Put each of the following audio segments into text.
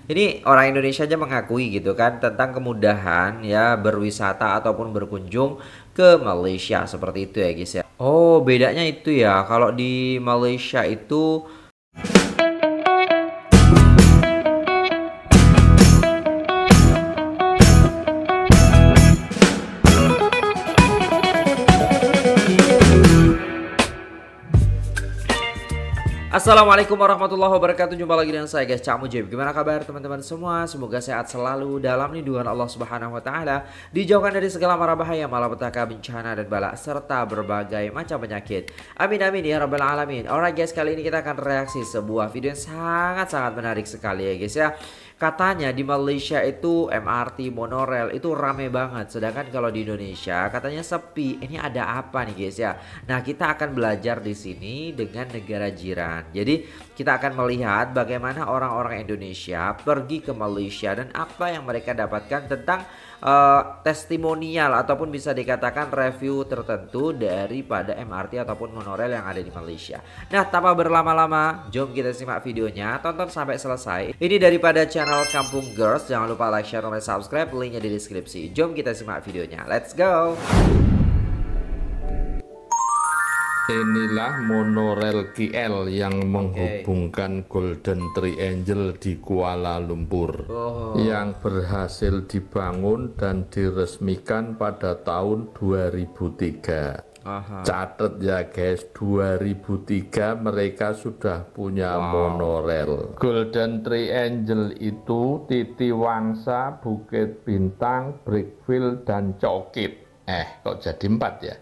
Ini orang Indonesia aja mengakui gitu kan tentang kemudahan ya berwisata ataupun berkunjung ke Malaysia seperti itu ya guys ya. Oh, bedanya itu ya. Kalau di Malaysia itu Assalamualaikum warahmatullahi wabarakatuh. Jumpa lagi dengan saya guys, Cak Mujib. Gimana kabar teman-teman semua? Semoga sehat selalu dalam lindungan Allah Subhanahu wa taala, dijauhkan dari segala mara bahaya, malapetaka, bencana dan bala serta berbagai macam penyakit. Amin amin ya rabbal alamin. Alright guys, kali ini kita akan reaksi sebuah video yang sangat-sangat menarik sekali ya guys ya. Katanya di Malaysia itu MRT monorail itu rame banget, sedangkan kalau di Indonesia katanya sepi. Ini ada apa nih guys ya? Nah, kita akan belajar di sini dengan negara jiran. Jadi kita akan melihat bagaimana orang-orang Indonesia pergi ke Malaysia dan apa yang mereka dapatkan tentang testimonial ataupun bisa dikatakan review tertentu daripada MRT ataupun monorail yang ada di Malaysia. Nah, tanpa berlama-lama, jom kita simak videonya, tonton sampai selesai. Ini daripada channel Kampung Girls. Jangan lupa like, share, dan subscribe, linknya di deskripsi. Jom kita simak videonya. Let's go. Inilah monorail KL yang menghubungkan Golden Triangle di Kuala Lumpur yang berhasil dibangun dan diresmikan pada tahun 2003. Catat ya guys, 2003 mereka sudah punya monorail. Golden Triangle itu Titi Wangsa, Bukit Bintang, Brickfield, dan Cokit. Kok jadi 4 ya?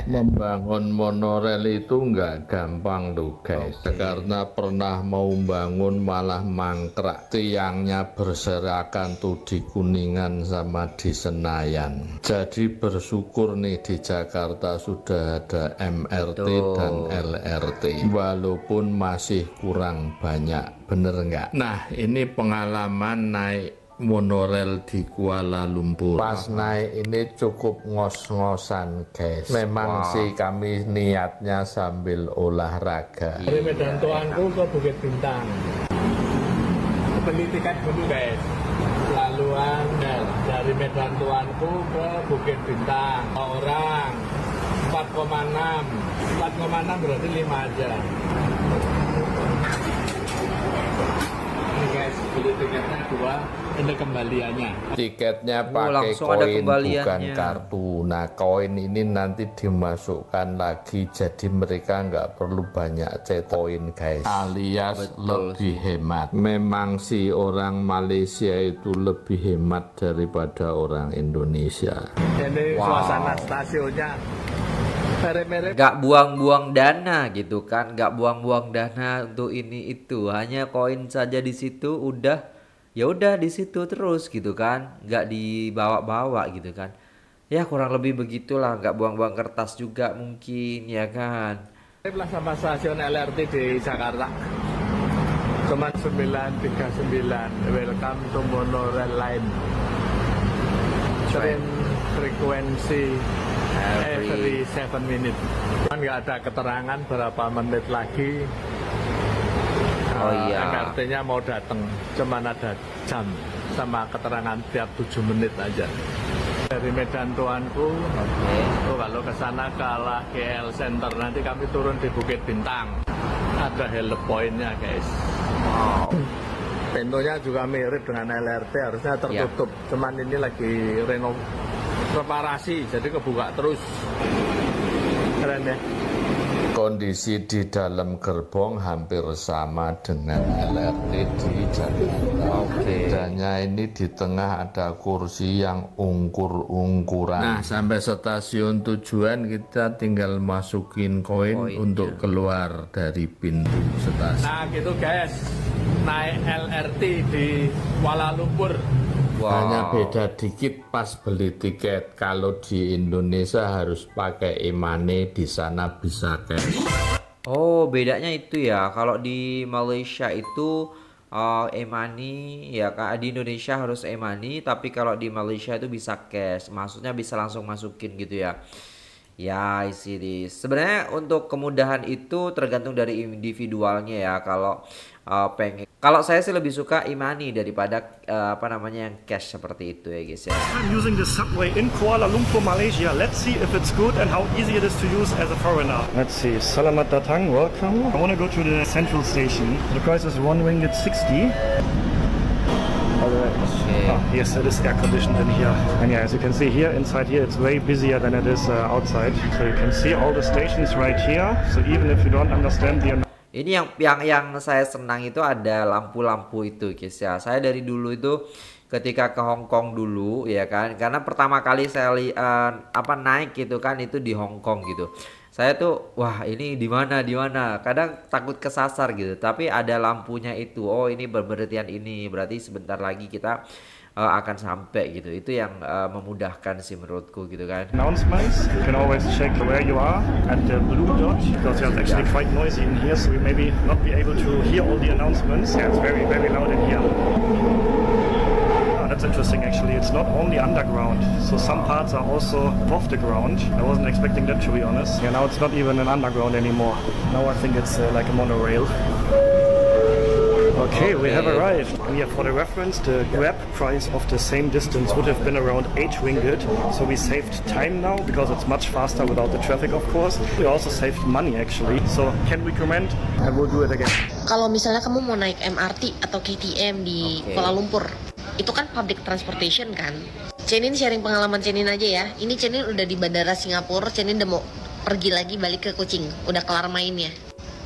Membangun monorail itu nggak gampang loh guys, karena pernah mau bangun malah mangkrak, tiangnya berserakan tuh di Kuningan sama di Senayan. Jadi bersyukur nih di Jakarta sudah ada MRT dan LRT, walaupun masih kurang banyak, bener nggak? Nah, ini pengalaman naik monorail di Kuala Lumpur. Pas naik ini cukup ngos-ngosan guys. Memang sih kami niatnya sambil olahraga. Dari Medan Tuanku ke Bukit Bintang. Beli tiket dulu guys. Laluan dari Medan Tuanku ke Bukit Bintang. Orang 4,6. 4,6 berarti 5 aja. Ini guys, beli tiketnya 2. Ini kembaliannya. Tiketnya pakai koin bukan kartu. Nah, koin ini nanti dimasukkan lagi, jadi mereka nggak perlu banyak cetak koin guys, alias lebih hemat. Memang sih orang Malaysia itu lebih hemat daripada orang Indonesia. Ini suasana stasiunnya. Gak buang-buang dana gitu kan, gak buang-buang dana untuk ini itu, hanya koin saja di situ udah. Ya udah di situ terus gitu kan, nggak dibawa-bawa gitu kan. Ya kurang lebih begitulah, nggak buang-buang kertas juga mungkin ya kan. Sama stasiun LRT di Jakarta cuma 939. Welcome to monorail line. Train frekuensi every 7 minutes. Nggak ada keterangan berapa menit lagi MRT-nya mau datang, cuman ada jam sama keterangan tiap 7 menit aja. Dari Medan Tuanku, kalau ke sana ke arah KL Center, nanti kami turun di Bukit Bintang. Ada help point-nya guys. Pintunya juga mirip dengan LRT, harusnya tertutup. Cuman ini lagi reparasi, jadi kebuka terus. Keren ya. Kondisi di dalam gerbong hampir sama dengan LRT di Jakarta. Bedanya ini di tengah ada kursi yang ungkur-ungkuran. Nah, sampai stasiun tujuan kita tinggal masukin koin untuk keluar dari pintu stasiun. Nah gitu guys, naik LRT di Kuala Lumpur. Hanya beda dikit pas beli tiket. Kalau di Indonesia harus pakai e-money, di sana bisa cash. Oh, bedanya itu ya. Kalau di Malaysia itu e-money ya kak, di Indonesia harus e-money, tapi kalau di Malaysia itu bisa cash. Maksudnya bisa langsung masukin gitu ya. Ya, isi di. Sebenarnya untuk kemudahan itu tergantung dari individualnya ya. Kalau pengen Kalau saya sih lebih suka e-money daripada apa namanya yang cash seperti itu ya guys ya. I'm using the subway in Kuala Lumpur, Malaysia. Let's see if it's good and how easy it is to use as a foreigner. Let's see. Selamat datang, welcome. I want to go to the central station. The price is 1 ringgit 60. Yes, it is air conditioned in here. And yeah, as you can see here, inside here, it's way busier than it is outside. So you can see all the stations right here. So even if you don't understand the ini yang saya senang itu ada lampu-lampu itu guys ya. Saya dari dulu itu ketika ke Hong Kong dulu ya kan, karena pertama kali saya naik gitu kan itu di Hong Kong gitu. Saya tuh wah ini di mana kadang takut kesasar gitu, tapi ada lampunya itu. Oh ini berberartian ini, berarti sebentar lagi kita akan sampai gitu. Itu yang memudahkan sih menurutku gitu kan. Announcements, you can always check where you are at the blue dot, because it's actually quite noisy in here, so we maybe not be able to hear all the announcements. Yeah, it's very loud in here. That's interesting actually. It's not only underground, so some parts are also above the ground. I wasn't expecting that, to be honest. Yeah, now it's not even an underground anymore. Now I think it's like a monorail. Okay, we have arrived. And yeah, for the reference, the Grab price of the same distance would have been around 8 ringgit. So we saved time now because it's much faster without the traffic, of course. We also saved money actually. So can we recommend? And we'll do it again. Kalau misalnya kamu mau naik MRT atau KTM di Kuala Lumpur, itu kan public transportation kan. Cenin sharing pengalaman Cenin aja ya. Ini Cenin udah di Bandara Singapura, Cenin udah mau pergi lagi balik ke Kuching. Udah kelar mainnya.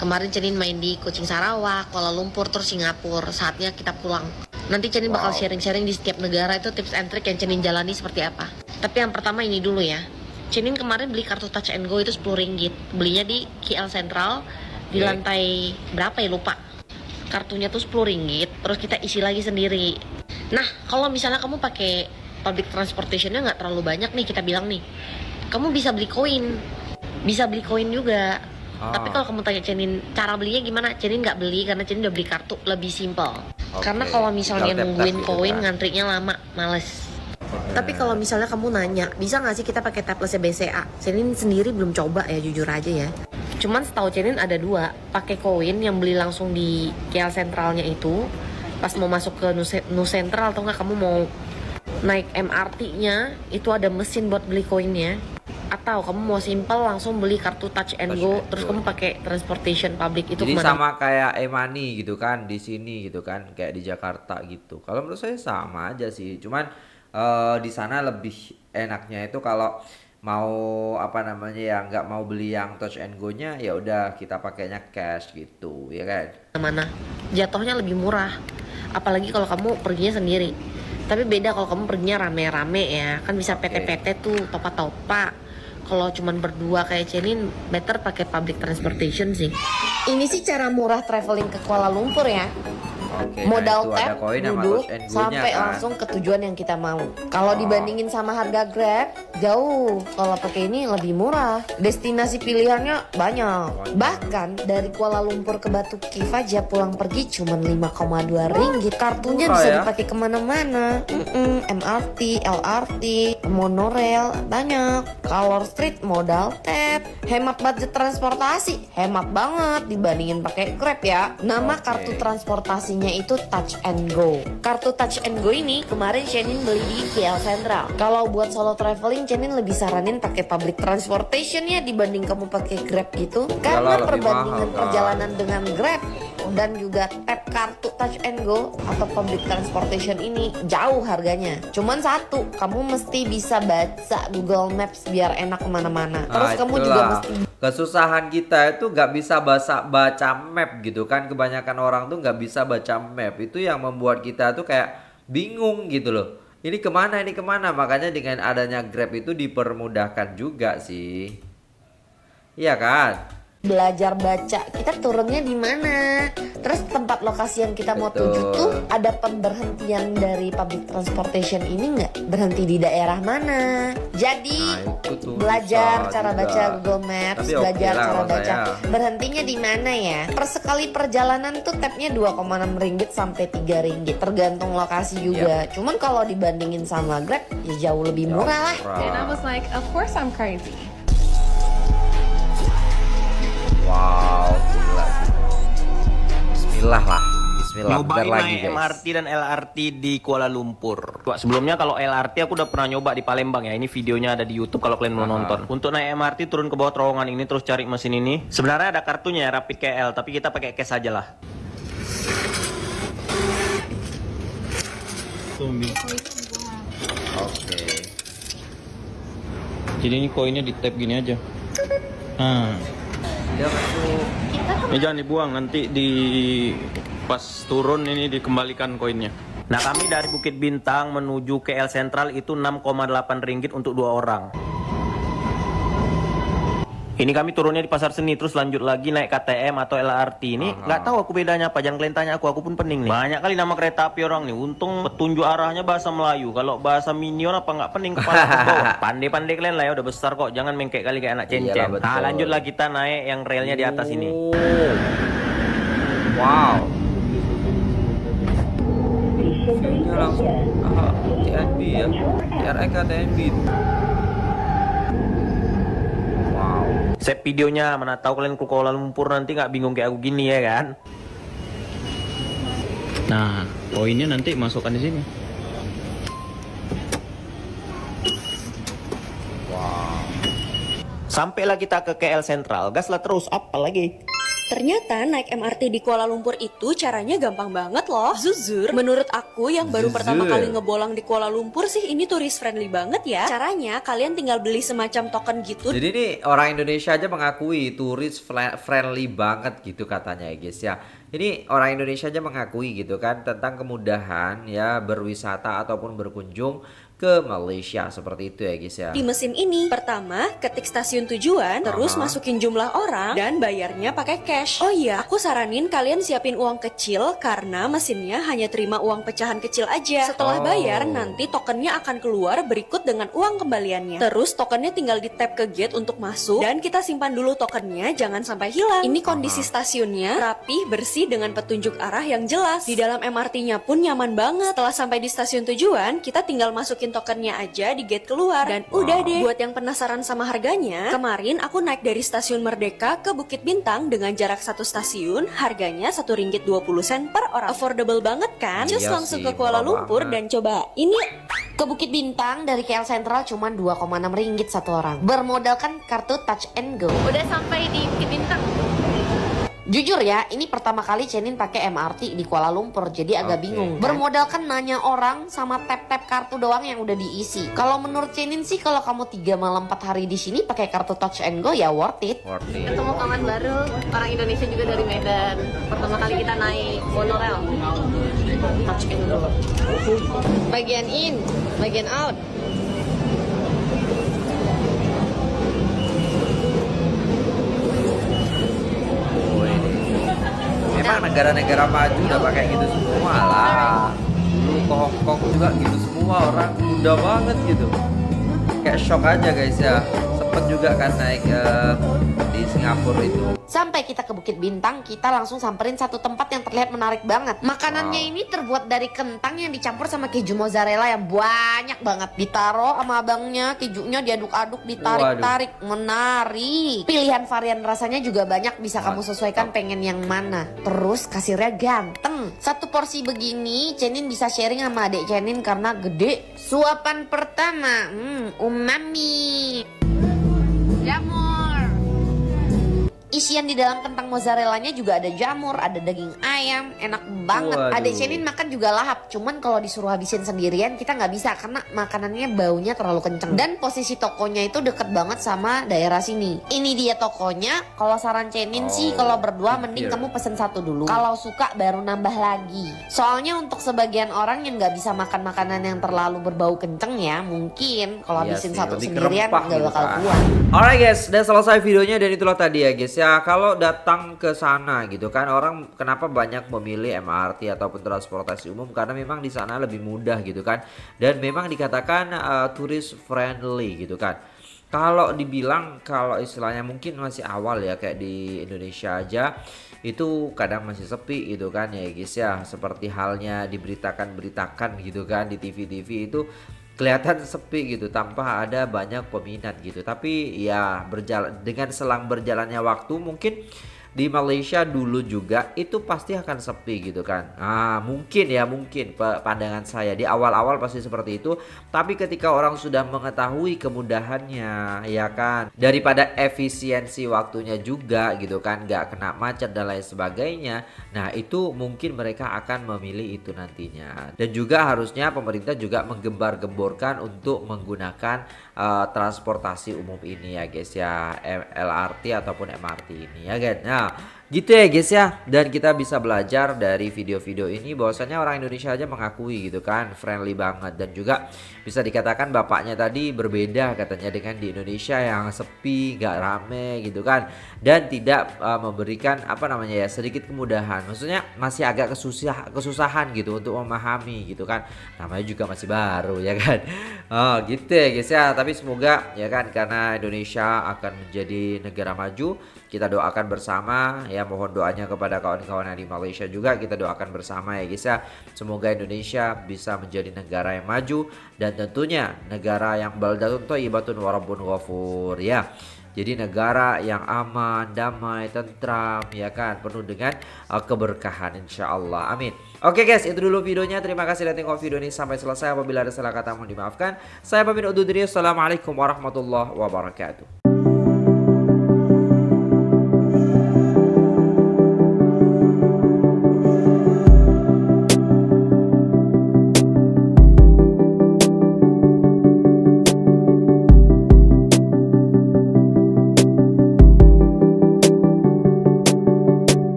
Kemarin Cenin main di Kuching Sarawak, Kuala Lumpur, terus Singapura. Saatnya kita pulang. Nanti Cenin bakal sharing-sharing di setiap negara itu tips and trick yang Cenin jalani seperti apa. Tapi yang pertama ini dulu ya. Cenin kemarin beli kartu Touch and Go itu 10 ringgit. Belinya di KL Central di lantai berapa ya lupa. Kartunya tuh 10 ringgit, terus kita isi lagi sendiri. Nah, kalau misalnya kamu pakai public transportation-nya nggak terlalu banyak nih, kita bilang nih. Kamu bisa beli koin. Bisa beli koin juga. Tapi kalau kamu tanya Cenin cara belinya gimana, Cenin nggak beli karena Cenin udah beli kartu, lebih simpel. Karena kalau misalnya nungguin koin ngantrinya lama, males. Tapi kalau misalnya kamu nanya, bisa nggak sih kita pakai taplesnya BCA? Cenin sendiri belum coba ya, jujur aja ya. Cuman setahu Cenin ada dua, pakai koin yang beli langsung di KL Centralnya itu, pas mau masuk ke Nu Central atau nggak kamu mau naik MRT-nya, itu ada mesin buat beli koinnya. Atau kamu mau simple langsung beli kartu Touch and Go, terus kamu pakai transportation public itu. Jadi sama kayak e-money gitu kan di sini gitu kan, kayak di Jakarta gitu. Kalau menurut saya sama aja sih, cuman di sana lebih enaknya itu kalau mau apa namanya ya nggak mau beli yang Touch and Go-nya, ya udah kita pakainya cash gitu ya kan. Mana jatuhnya lebih murah, apalagi kalau kamu perginya sendiri. Tapi beda kalau kamu perginya rame-rame ya, kan bisa PT-PT tuh, topa-topa. Kalau cuman berdua kayak Cenin, better pakai public transportation sih. Ini sih cara murah traveling ke Kuala Lumpur ya. Modal tap, duduk, sampai langsung ke tujuan yang kita mau. Kalau dibandingin sama harga Grab, jauh. Kalau pakai ini lebih murah. Destinasi pilihannya banyak. Bahkan dari Kuala Lumpur ke Batu Kif aja pulang pergi cuma 5,2 ringgit. Kartunya bisa dipakai kemana-mana. MRT, LRT, monorail, banyak. Color Street modal tap. Hemat budget transportasi, hemat banget dibandingin pakai Grab ya. Nama kartu transportasinya itu Touch and Go. Kartu Touch and Go ini kemarin Cenin beli di KL Central. Kalau buat solo traveling, Cenin lebih saranin pakai public transportation ya dibanding kamu pakai Grab gitu. Karena perbandingan perjalanan dengan Grab dan juga tap kartu Touch and Go atau public transportation ini jauh harganya. Cuman satu, kamu mesti bisa baca Google Maps biar enak kemana-mana. Terus kamu juga mesti, kesusahan kita itu nggak bisa baca map gitu kan. Kebanyakan orang tuh nggak bisa baca map, itu yang membuat kita tuh kayak bingung gitu loh. Ini kemana, ini kemana. Makanya dengan adanya Grab itu dipermudahkan juga sih. Iya kan? belajar baca, kita turunnya di mana, terus tempat lokasi yang kita mau tuju tuh ada pemberhentian dari public transportation ini nggak, berhenti di daerah mana. Jadi belajar cara baca Google Maps, belajar cara baca berhentinya di mana ya. Per sekali perjalanan tuh tapnya 2,6 ringgit sampai 3 ringgit tergantung lokasi juga. Cuman kalau dibandingin sama Grab ya jauh lebih murah lah. And I was like, of course I'm crazy. Wow, gila sih. Bismillah lah, Bismillah, bentar nyobain lagi naik guys. MRT dan LRT di Kuala Lumpur. Sebelumnya kalau LRT aku udah pernah nyoba di Palembang ya. Ini videonya ada di YouTube kalau kalian mau nonton. Untuk naik MRT turun ke bawah terowongan ini terus cari mesin ini. Sebenarnya ada kartunya ya, Rapid KL, tapi kita pakai cash aja lah. Oke. Jadi ini koinnya di tap gini aja. Nah, Dia masuk. ini jangan dibuang, nanti di pas turun ini dikembalikan koinnya. Nah, kami dari Bukit Bintang menuju KL Sentral itu 6,8 ringgit untuk 2 orang. Ini kami turunnya di Pasar Seni, terus lanjut lagi naik KTM atau LRT. Ini nggak tahu aku bedanya apa, jangan kalian tanya aku pun pening nih. Banyak kali nama kereta api orang nih, untung petunjuk arahnya bahasa Melayu. Kalau bahasa Minion apa nggak pening kepala ke bawah. Pandai-pandai kalian lah ya, udah besar kok, jangan mengkek kali kayak anak Iyalah, cencen. betul. Nah, lanjutlah kita naik yang relnya di atas ini. Wow. View-nya langsung TNB ya. TRX TNB itu. Wow. Save videonya, mana tahu kalian ke Kuala Lumpur nanti nggak bingung kayak aku gini ya kan? Nah, poinnya nanti masukkan di sini. Wow. Sampailah kita ke KL Sentral, gaslah terus, apa lagi? Ternyata naik MRT di Kuala Lumpur itu caranya gampang banget loh. Jujur, menurut aku yang baru pertama kali ngebolang di Kuala Lumpur sih ini tourist friendly banget ya. Caranya kalian tinggal beli semacam token gitu. Jadi ini orang Indonesia aja mengakui turis friendly banget gitu katanya ya guys ya. Ini orang Indonesia aja mengakui gitu kan tentang kemudahan ya berwisata ataupun berkunjung ke Malaysia seperti itu ya guys ya. Di mesin ini, pertama ketik stasiun tujuan, terus masukin jumlah orang dan bayarnya pakai cash. Oh iya, aku saranin kalian siapin uang kecil karena mesinnya hanya terima uang pecahan kecil aja. Setelah bayar, nanti tokennya akan keluar berikut dengan uang kembaliannya. Terus tokennya tinggal di tap ke gate untuk masuk dan kita simpan dulu tokennya, jangan sampai hilang. Ini kondisi stasiunnya rapi, bersih dengan petunjuk arah yang jelas. Di dalam MRT-nya pun nyaman banget. Setelah sampai di stasiun tujuan, kita tinggal masukin tokennya aja di gate keluar dan udah deh. Buat yang penasaran sama harganya, kemarin aku naik dari stasiun Merdeka ke Bukit Bintang dengan jarak satu stasiun, harganya Rp1.20 per orang. Affordable banget kan? Just langsung ke Kuala Lumpur dan coba ini. Ke Bukit Bintang dari KL Sentral cuma 2,6 ringgit satu orang. Bermodalkan kartu Touch and Go. Udah sampai di Bukit Bintang. Jujur ya, ini pertama kali Cenin pakai MRT di Kuala Lumpur, jadi agak bingung. Bermodalkan nanya orang sama tap-tap kartu doang yang udah diisi. Kalau menurut Cenin sih, kalau kamu 3 malam 4 hari di sini pakai kartu Touch and Go ya worth it. Ketemu kawan baru, orang Indonesia juga dari Medan. Pertama kali kita naik monorail. Touch and Go. Bagian in, bagian out. Memang negara-negara maju udah pakai gitu semua lah. Dulu ke Hong Kong juga gitu semua, orang muda banget gitu. Kayak shock aja guys ya. Sempet juga kan naik di Singapura itu. Sampai kita ke Bukit Bintang, kita langsung samperin satu tempat yang terlihat menarik banget. Makanannya ini terbuat dari kentang yang dicampur sama keju mozzarella yang banyak banget. Ditaruh sama abangnya, kejunya diaduk-aduk, ditarik-tarik. Menarik. Pilihan varian rasanya juga banyak, bisa kamu sesuaikan pengen yang mana. Terus kasirnya ganteng. Satu porsi begini, Cenin bisa sharing sama adik Cenin karena gede. Suapan pertama, umami. Jamur. Isian di dalam kentang mozzarellanya juga ada jamur, ada daging ayam, enak banget. Adek Cenin makan juga lahap, cuman kalau disuruh habisin sendirian kita nggak bisa karena makanannya baunya terlalu kenceng. Dan posisi tokonya itu deket banget sama daerah sini. Ini dia tokonya. Kalau saran Cenin sih kalau berdua mending kamu pesen satu dulu. Kalau suka baru nambah lagi. Soalnya untuk sebagian orang yang nggak bisa makan makanan yang terlalu berbau kenceng ya, mungkin kalau habisin satu sendirian nggak bakal kuat. Alright guys, udah selesai videonya dan itulah tadi ya guys. Ya kalau datang ke sana gitu kan, orang kenapa banyak memilih MRT ataupun transportasi umum karena memang di sana lebih mudah gitu kan, dan memang dikatakan tourist friendly gitu kan. Kalau dibilang kalau istilahnya mungkin masih awal ya, kayak di Indonesia aja itu kadang masih sepi gitu kan ya guys ya, seperti halnya diberitakan gitu kan di TV-TV itu kelihatan sepi gitu tanpa ada banyak peminat gitu. Tapi ya dengan selang berjalannya waktu mungkin di Malaysia dulu juga itu pasti akan sepi gitu kan. Nah, mungkin pandangan saya di awal-awal pasti seperti itu, tapi ketika orang sudah mengetahui kemudahannya ya kan, daripada efisiensi waktunya juga gitu kan, nggak kena macet dan lain sebagainya, nah itu mungkin mereka akan memilih itu nantinya. Dan juga harusnya pemerintah juga menggembar-gemborkan untuk menggunakan transportasi umum ini ya guys ya, LRT ataupun MRT ini ya kan. Nah gitu ya guys ya, dan kita bisa belajar dari video-video ini bahwasanya orang Indonesia aja mengakui gitu kan, friendly banget. Dan juga bisa dikatakan bapaknya tadi berbeda katanya dengan di Indonesia yang sepi, gak rame gitu kan, dan tidak memberikan sedikit kemudahan, maksudnya masih agak kesusahan gitu untuk memahami gitu kan, namanya juga masih baru ya kan. Oh gitu ya guys ya, tapi semoga ya kan, karena Indonesia akan menjadi negara maju, kita doakan bersama ya, mohon doanya kepada kawan-kawan yang di Malaysia juga, kita doakan bersama ya guys ya, semoga Indonesia bisa menjadi negara yang maju dan tentunya negara yang baldatun thayyibatun wa rabbun ghafur ya. Jadi negara yang aman, damai, tentram ya kan, penuh dengan keberkahan insyaallah. Amin. Oke guys, itu dulu videonya. Terima kasih sudah tengok video ini sampai selesai. Apabila ada salah kata mohon dimaafkan. Saya pamit undur diri. Assalamualaikum warahmatullahi wabarakatuh.